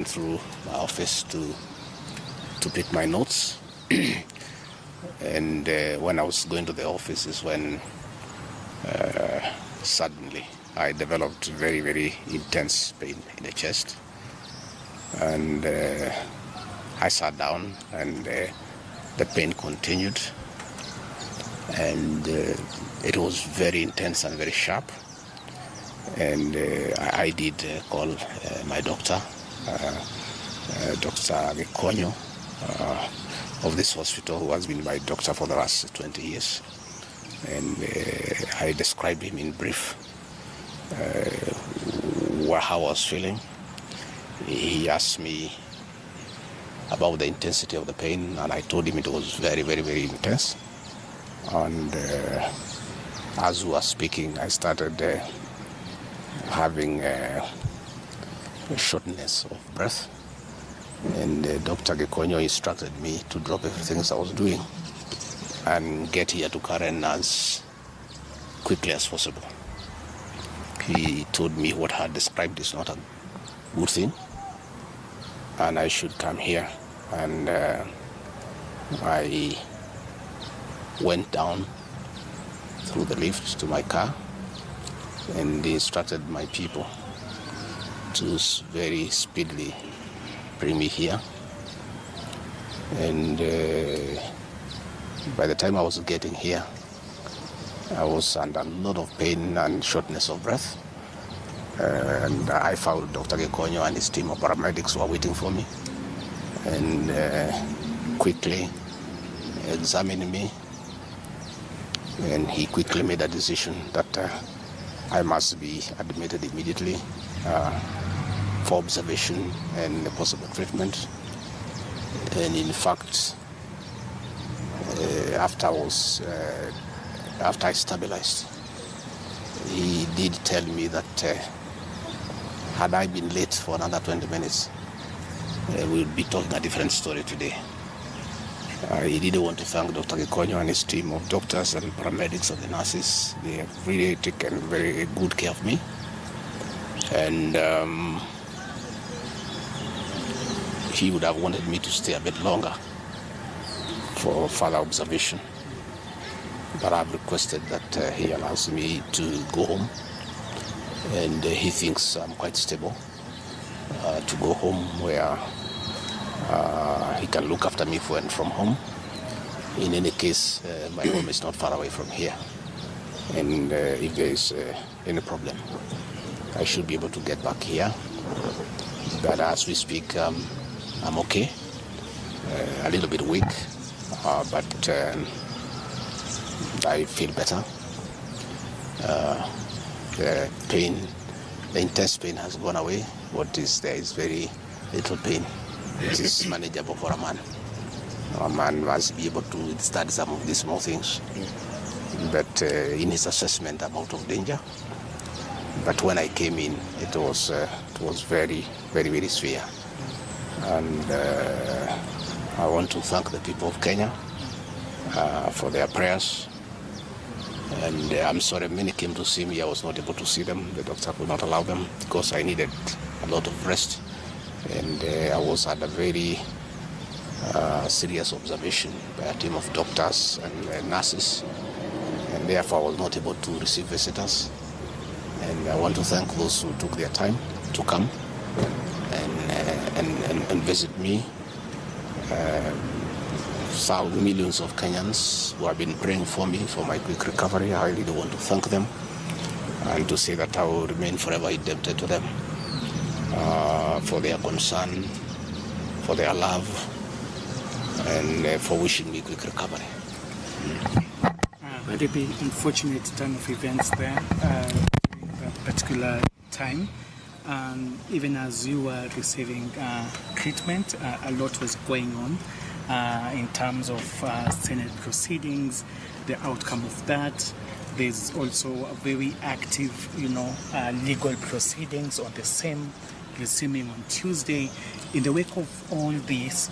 through my office to pick my notes. And when I was going to the office is when suddenly I developed very, very intense pain in the chest. And I sat down and the pain continued. And it was very intense and very sharp. And I did call my doctor, Dr. Gachgua, of this hospital, who has been my doctor for the last 20 years. And I described him in brief how I was feeling. He asked me about the intensity of the pain, and I told him it was very, very, very intense. And as we were speaking, I started having a shortness of breath. And Dr. Gachgua instructed me to drop everything I was doing and get here to Karen as quickly as possible. He told me what I had described is not a good thing, and I should come here. And I went down through the lift to my car, and they instructed my people to very speedily bring me here. And by the time I was getting here, I was under a lot of pain and shortness of breath. And I found Dr. Gachgua and his team of paramedics were waiting for me, and quickly examined me. And he quickly made a decision that I must be admitted immediately for observation and possible treatment. And in fact, after I stabilized, he did tell me that had I been late for another 20 minutes, we would be talking a different story today. He did want to thank Dr. Gachgua and his team of doctors and paramedics and the nurses. They have really taken very good care of me. And he would have wanted me to stay a bit longer for further observation. But I've requested that he allows me to go home. And he thinks I'm quite stable to go home where he can look after me when from home. In any case, my home is not far away from here. And if there is any problem, I should be able to get back here. But as we speak, I'm okay. A little bit weak, but I feel better. The pain, the intense pain has gone away. What is there is very little pain. It is manageable for a man. A man must be able to study some of these small things. But in his assessment, I'm out of danger. But when I came in, it was very, very, very severe. And I want to thank the people of Kenya for their prayers. And I'm sorry, many came to see me. I was not able to see them. The doctor could not allow them because I needed a lot of rest. And I was at a very serious observation by a team of doctors and nurses. And therefore, I was not able to receive visitors. And I want to thank those who took their time to come and visit me. Millions of Kenyans who have been praying for me for my quick recovery. I really want to thank them and to say that I will remain forever indebted to them for their concern, for their love, and for wishing me quick recovery. Very unfortunate turn of events there during that particular time. Even as you were receiving treatment, a lot was going on in terms of Senate proceedings, the outcome of that. There's also a very active, legal proceedings on the same resuming on Tuesday. In the wake of all this,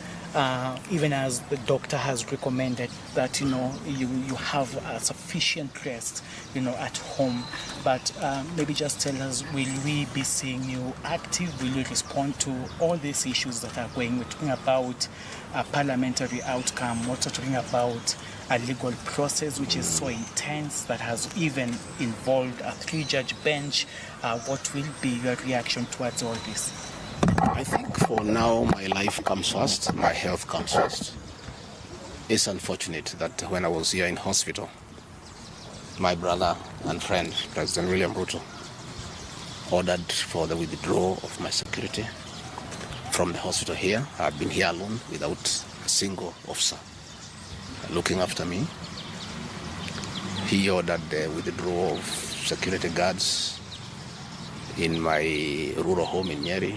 even as the doctor has recommended that, you have sufficient rest, at home. But maybe just tell us, will we be seeing you active? Will you respond to all these issues that are going? We're talking about a parliamentary outcome. We're also talking about a legal process which is so intense that has even involved a 3-judge bench. What will be your reaction towards all this? I think for now, my life comes first, my health comes first. It's unfortunate that when I was here in hospital, my brother and friend, President William Ruto, ordered for the withdrawal of my security from the hospital here. I've been here alone without a single officer looking after me. He ordered the withdrawal of security guards in my rural home in Nyeri,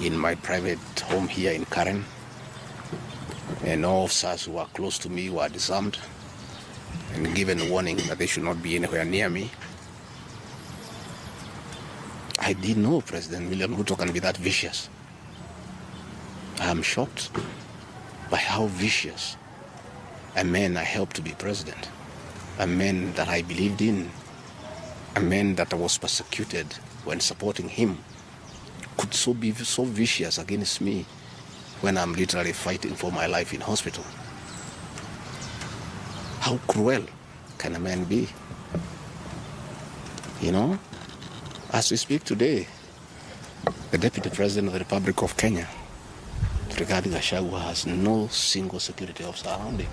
in my private home here in Karen, and all officers who are close to me were disarmed and given a warning that they should not be anywhere near me. I didn't know President William Ruto can be that vicious. I am shocked by how vicious a man I helped to be president, a man that I believed in, a man that I was persecuted when supporting him, could be so vicious against me when I'm literally fighting for my life in hospital. How cruel can a man be? As we speak today, the Deputy President of the Republic of Kenya, regarding Gachgua, has no single security officer around him.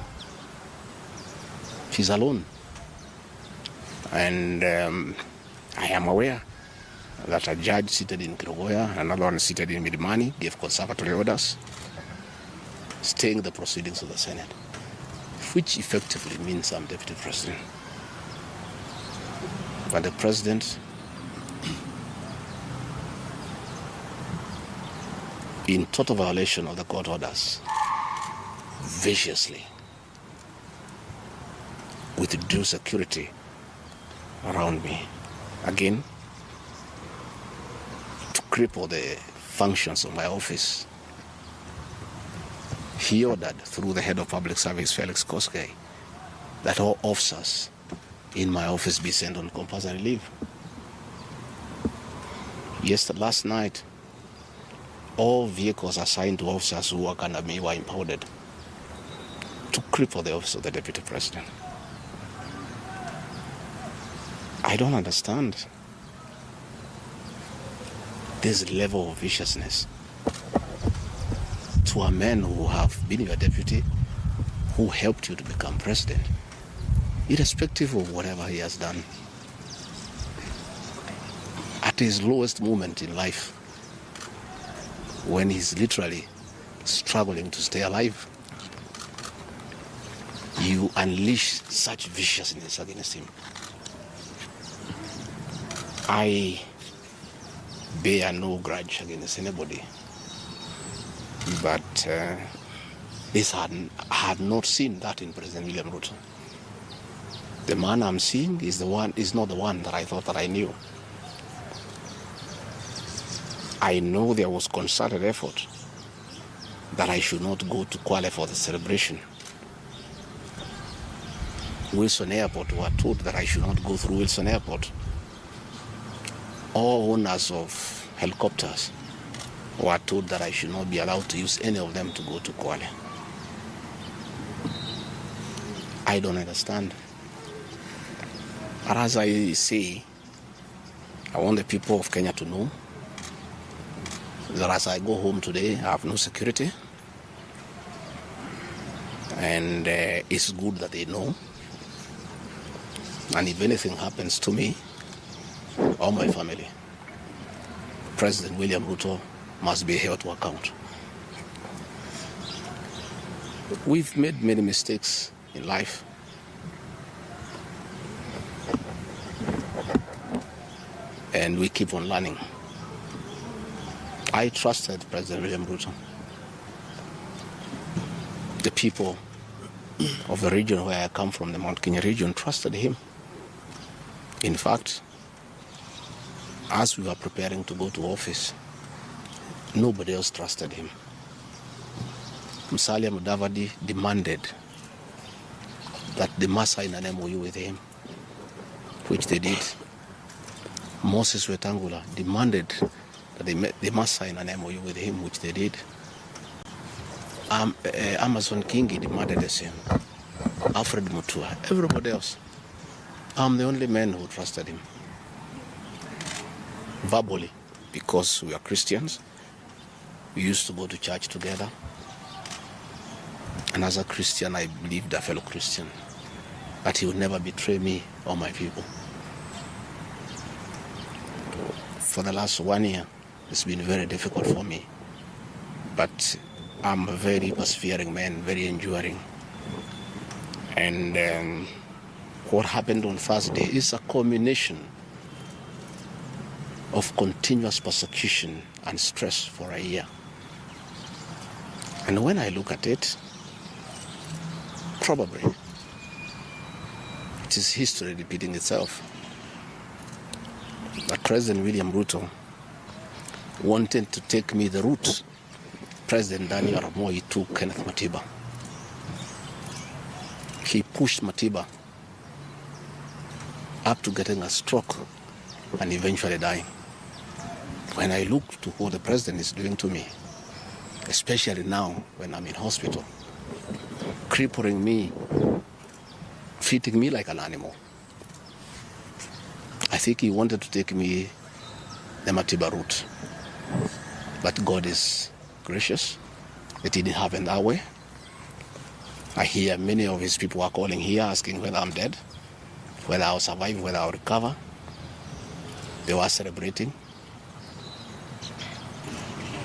She's alone. And I am aware that a judge seated in Kirogoya, another one seated in Milimani, gave conservatory orders staying the proceedings of the Senate, which effectively means I'm Deputy President. But the President, in total violation of the court orders, viciously, with due security around me, again, to cripple the functions of my office. He ordered through the head of public service, Felix Koskei, that all officers in my office be sent on compulsory leave. Last night, all vehicles assigned to officers who work under me were impounded to cripple the office of the Deputy President. I don't understand this level of viciousness to a man who have been your deputy, who helped you to become president, irrespective of whatever he has done. At his lowest moment in life, when he's literally struggling to stay alive, you unleash such viciousness against him. I bear no grudge against anybody, but I had not seen that in President William Ruto. The man I'm seeing is not the one that I thought that I knew. I know there was concerted effort that I should not go to Kwale for the celebration. Wilson Airport were told that I should not go through Wilson Airport. All owners of helicopters were told that I should not be allowed to use any of them to go to Kwale. I don't understand. But as I say, I want the people of Kenya to know that as I go home today, I have no security. And it's good that they know. And if anything happens to me or my family, President William Ruto must be held to account. We've made many mistakes in life. And we keep on learning. I trusted President William Ruto. The people of the region where I come from, the Mount Kenya region, trusted him. In fact, as we were preparing to go to office, nobody else trusted him. Musalia Mudavadi demanded that they must sign an MOU with him, which they did. Moses Wetangula demanded that they must sign an MOU with him, which they did. Amazon Kingi demanded the same. Alfred Mutua, everybody else. I'm the only man who trusted him. Verbally, because we are Christians. We used to go to church together. And as a Christian, I believed a fellow Christian that he would never betray me or my people. For the last 1 year, it's been very difficult for me. But I'm a very persevering man, very enduring. And what happened on Thursday is a culmination of continuous persecution and stress for a year. And when I look at it, probably it is history repeating itself. That President William Ruto wanted to take me the route President Daniel Arap Moi took Kenneth Matiba. He pushed Matiba up to getting a stroke and eventually dying. When I look to what the president is doing to me, especially now when I'm in hospital, crippling me, treating me like an animal, I think he wanted to take me the Matiba route. But God is gracious. It didn't happen that way. I hear many of his people are calling here asking whether I'm dead, whether I'll survive, whether I'll recover. They were celebrating.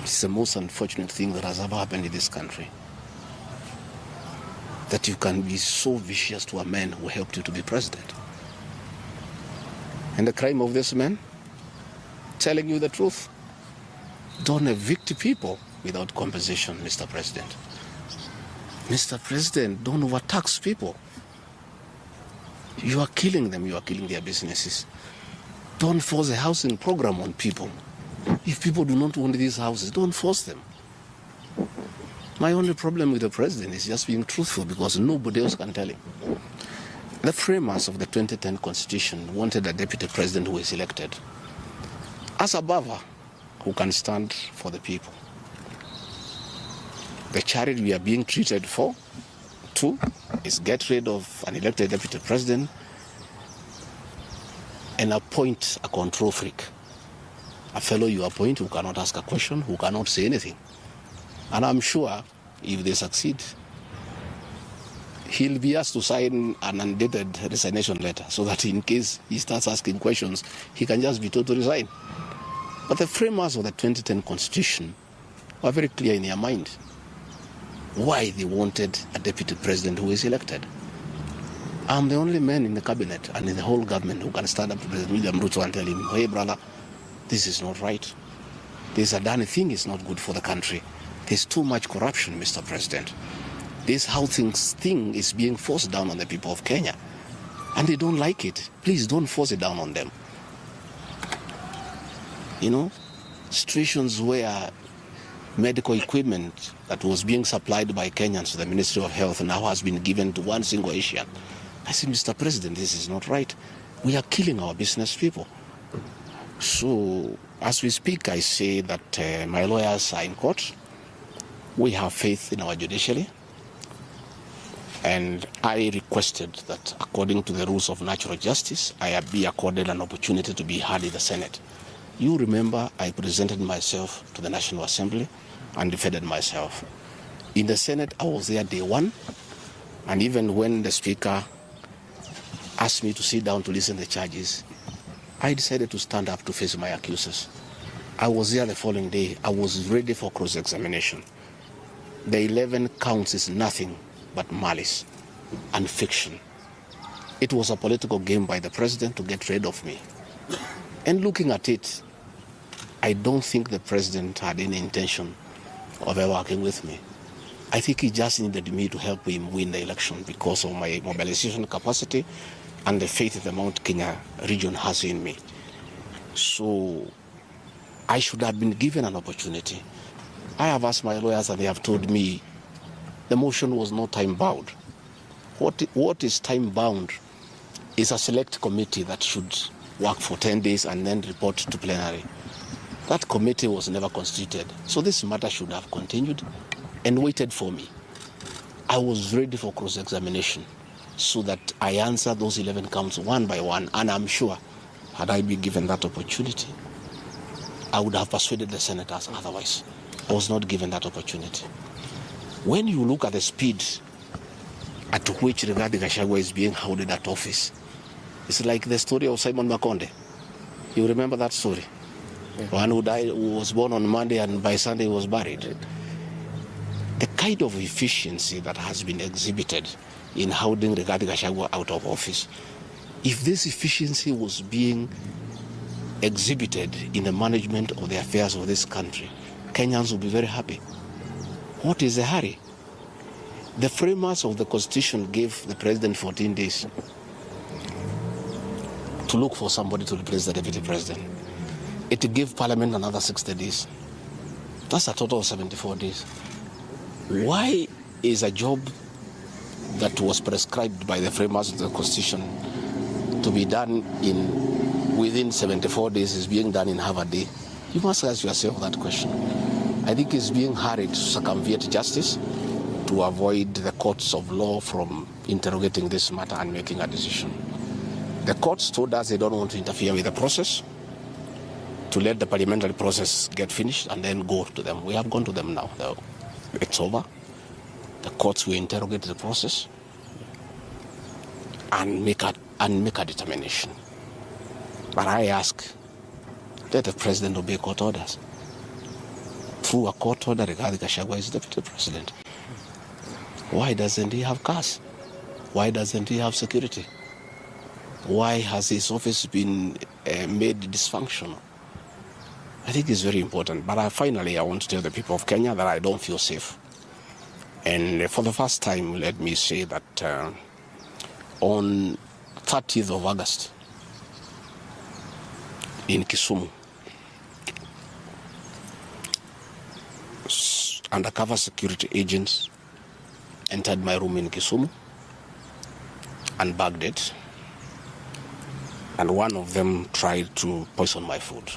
It's the most unfortunate thing that has ever happened in this country. That you can be so vicious to a man who helped you to be president. And the crime of this man, telling you the truth. Don't evict people without compensation, Mr. President. Mr. President, don't overtax people. You are killing them, you are killing their businesses. Don't force a housing program on people. If people do not want these houses, don't force them. My only problem with the president is just being truthful because nobody else can tell him. The framers of the 2010 Constitution wanted a deputy president who is elected as a buffer who can stand for the people. The charity we are being treated for, too, is get rid of an elected deputy president and appoint a control freak. A fellow you appoint who cannot ask a question, who cannot say anything. And I'm sure if they succeed, he'll be asked to sign an undated resignation letter so that in case he starts asking questions, he can just be told to resign. But the framers of the 2010 Constitution were very clear in their mind why they wanted a deputy president who is elected. I'm the only man in the cabinet and in the whole government who can stand up to President William Ruto and tell him, hey brother, this is not right. This Adani thing is not good for the country. There's too much corruption, Mr. President. This housing thing is being forced down on the people of Kenya. And they don't like it. Please don't force it down on them. You know, situations where medical equipment that was being supplied by Kenyans to the Ministry of Health now has been given to one single Asian. I said, Mr. President, this is not right. We are killing our business people. So, as we speak, I say that my lawyers are in court. We have faith in our judiciary. And I requested that, according to the rules of natural justice, I be accorded an opportunity to be heard in the Senate. You remember I presented myself to the National Assembly and defended myself. In the Senate, I was there day one. And even when the Speaker asked me to sit down to listen to the charges, I decided to stand up to face my accusers. I was there the following day. I was ready for cross-examination. The 11 counts is nothing but malice and fiction. It was a political game by the president to get rid of me. And looking at it, I don't think the president had any intention of ever working with me. I think he just needed me to help him win the election because of my mobilization capacity and the faith the Mount Kenya region has in me. So I should have been given an opportunity. I have asked my lawyers and they have told me The motion was not time-bound. What is time-bound is a select committee that should work for 10 days and then report to plenary. That committee was never constituted. So this matter should have continued and waited for me. I was ready for cross-examination so that I answer those 11 counts one by one, and I'm sure had I been given that opportunity, I would have persuaded the senators otherwise. I was not given that opportunity. When you look at the speed at which Rigathi Gachagua is being held at office, it's like the story of Simon Makonde. You remember that story? Yeah. One who died, who was born on Monday and by Sunday was buried. The kind of efficiency that has been exhibited in holding Rigathi Gachagua out of office, if this efficiency was being exhibited in the management of the affairs of this country, Kenyans would be very happy. What is the hurry? The framers of the Constitution gave the president 14 days to look for somebody to replace the deputy president. It gave Parliament another 60 days. That's a total of 74 days. Why is a job that was prescribed by the framers of the Constitution to be done within 74 days is being done in half a day? You must ask yourself that question. I think it's being hurried to circumvent justice to avoid the courts of law from interrogating this matter and making a decision. The courts told us they don't want to interfere with the process, to let the parliamentary process get finished and then go to them. We have gone to them now. It's over. The courts will interrogate the process and make a determination. But I ask, let the president obey court orders. Through a court order, Rigathi Gachagua is deputy president. Why doesn't he have cars? Why doesn't he have security? Why has his office been made dysfunctional? I think it's very important. But finally, I want to tell the people of Kenya that I don't feel safe. And for the first time, let me say that on 30th of August in Kisumu, undercover security agents entered my room in Kisumu and bagged it. And one of them tried to poison my food.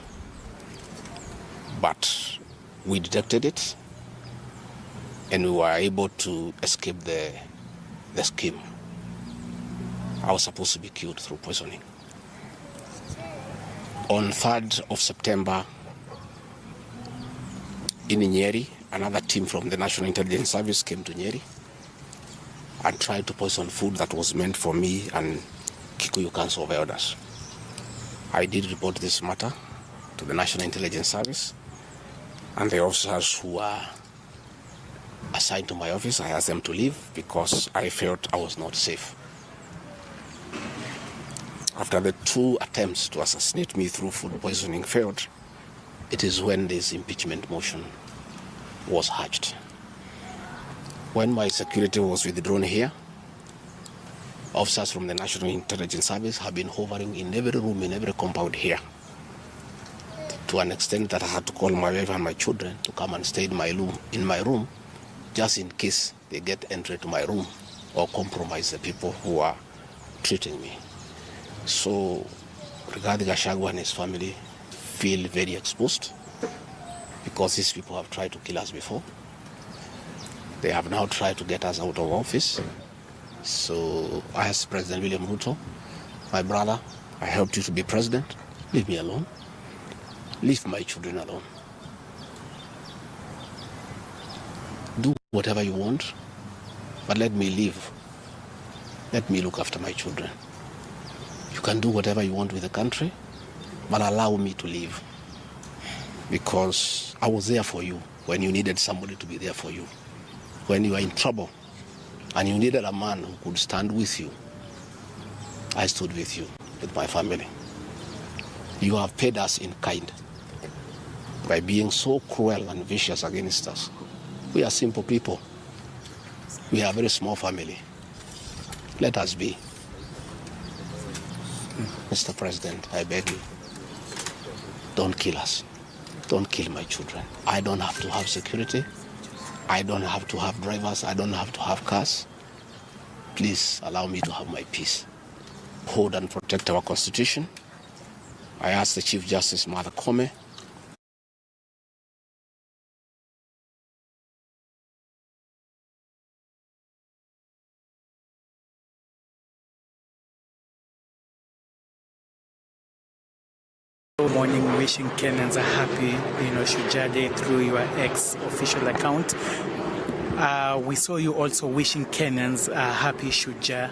But we detected it and we were able to escape the scheme. I was supposed to be killed through poisoning. On 3rd of September in Nyeri, another team from the National Intelligence Service came to Nyeri and tried to poison food that was meant for me and Kikuyu Council of Elders. I did report this matter to the National Intelligence Service, and the officers who were assigned to my office, I asked them to leave because I felt I was not safe. After the 2 attempts to assassinate me through food poisoning failed, it is when this impeachment motion was hatched. When my security was withdrawn here, officers from the National Intelligence Service have been hovering in every room, in every compound here, to an extent that I had to call my wife and my children to come and stay in my room, just in case they get entry to my room or compromise the people who are treating me. So Rigathi Gachagua and his family feel very exposed because these people have tried to kill us before. They have now tried to get us out of office. So I asked President William Ruto, my brother, I helped you to be president. Leave me alone. Leave my children alone. Do whatever you want, but let me live. Let me look after my children. You can do whatever you want with the country, but allow me to live. Because I was there for you when you needed somebody to be there for you. When you were in trouble and you needed a man who could stand with you, I stood with you, with my family. You have paid us in kind by being so cruel and vicious against us. We are simple people. We are a very small family. Let us be. Mr. President, I beg you, don't kill us. Don't kill my children. I don't have to have security. I don't have to have drivers. I don't have to have cars. Please allow me to have my peace. Hold and protect our Constitution. I ask the Chief Justice, Martha Koome, Good morning, wishing Kenyans a happy, Shujaa Day through your ex-official account. We saw you also wishing Kenyans a happy Shujaa